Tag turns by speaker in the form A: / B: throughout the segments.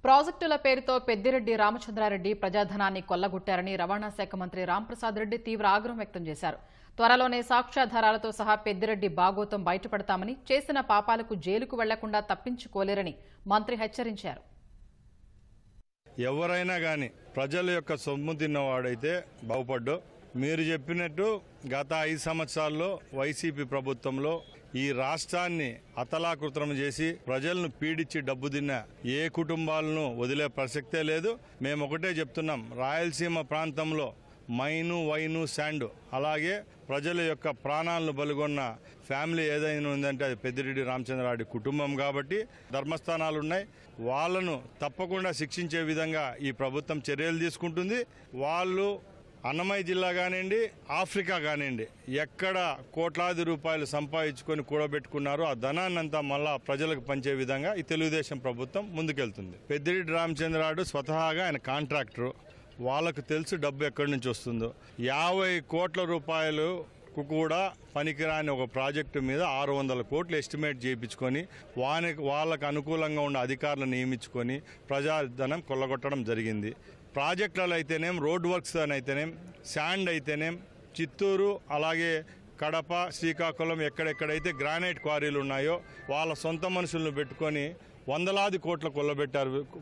A: ప్రాజెక్టుల పేరుతో పెద్దిరెడ్డి రామచంద్రారెడ్డి ప్రజాధనాన్ని కొల్లగొట్టారని రవాణా శాఖ మంత్రి రాంప్రసాద్ రెడ్డి తీవ్ర ఆగ్రహం వ్యక్తం చేశారు. త్వరలోనే సాక్ష్యాధారాలతో సహా పెద్దిరెడ్డి బాగోతం బయటపడతామని, చేసిన పాపాలకు జైలుకు వెళ్లకుండా తప్పించుకోలేరని మంత్రి హెచ్చరించారు.
B: ఎవరైనా గాని ప్రజల యొక్క సొమ్ము తిన్నవాడైతే బాగుపడ్డు. మీరు చెప్పినట్టు గత 5 సంవత్సరాల్లో వైసీపీ ప్రభుత్వంలో ఈ రాష్ట్రాన్ని అతలాకుతలం చేసి ప్రజలను పీడించి డబ్బు తిన్న ఏ కుటుంబాలను వదిలే ప్రసక్తే లేదు. మేము ఒకటే చెప్తున్నాం, రాయలసీమ ప్రాంతంలో మైను వైను శాండ్ అలాగే ప్రజల యొక్క ప్రాణాలను బలిగొన్న ఫ్యామిలీ ఏదైనా ఉందంటే అది పెద్దిరెడ్డి రామచంద్రారెడ్డి కుటుంబం. కాబట్టి ధర్మస్థానాలు ఉన్నాయి, వాళ్ళను తప్పకుండా శిక్షించే విధంగా ఈ ప్రభుత్వం చర్యలు తీసుకుంటుంది. వాళ్ళు అన్నమయ్య జిల్లా కానివ్వండి, ఆఫ్రికా కానివ్వండి, ఎక్కడ కోట్లాది రూపాయలు సంపాదించుకొని కూడబెట్టుకున్నారో ఆ ధనాన్నంతా మళ్ళా ప్రజలకు పంచే విధంగా ఈ తెలుగుదేశం ప్రభుత్వం ముందుకెళ్తుంది. పెద్దిరెడ్డి రామచంద్రారెడ్డి స్వతహాగా ఆయన కాంట్రాక్టరు, వాళ్ళకు తెలుసు డబ్బు ఎక్కడి నుంచి వస్తుందో. 50 కోట్ల రూపాయలు కూడా పనికిరాని ఒక ప్రాజెక్టు మీద 600 కోట్లు ఎస్టిమేట్ చేయించుకొని వాళ్ళకు అనుకూలంగా ఉన్న అధికారులను నియమించుకొని ప్రజాధనం కొల్లగొట్టడం జరిగింది. ప్రాజెక్టులలో అయితేనేం, రోడ్ వర్క్స్ అయితేనేం, శాండ్ అయితేనేం, చిత్తూరు అలాగే కడప, శ్రీకాకుళం ఎక్కడెక్కడైతే గ్రానైట్ క్వారీలు ఉన్నాయో వాళ్ళ సొంత మనుషులను పెట్టుకొని వందలాది కోట్లు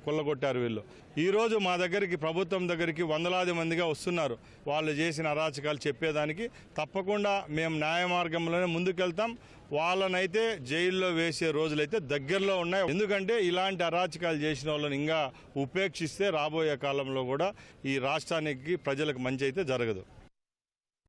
B: కొల్లగొట్టారు వీళ్ళు. ఈరోజు మా దగ్గరికి, ప్రభుత్వం దగ్గరికి వందలాది మందిగా వస్తున్నారు. వాళ్ళు చేసిన అరాచకాలు చెప్పేదానికి. తప్పకుండా మేము న్యాయ మార్గంలోనే ముందుకెళ్తాం. వాళ్ళనైతే జైల్లో వేసే రోజులైతే దగ్గరలో ఉన్నాయి. ఎందుకంటే ఇలాంటి అరాచకాలు చేసిన వాళ్ళని ఇంకా ఉపేక్షిస్తే రాబోయే కాలంలో కూడా ఈ రాష్ట్రానికి, ప్రజలకు మంచి అయితే జరగదు.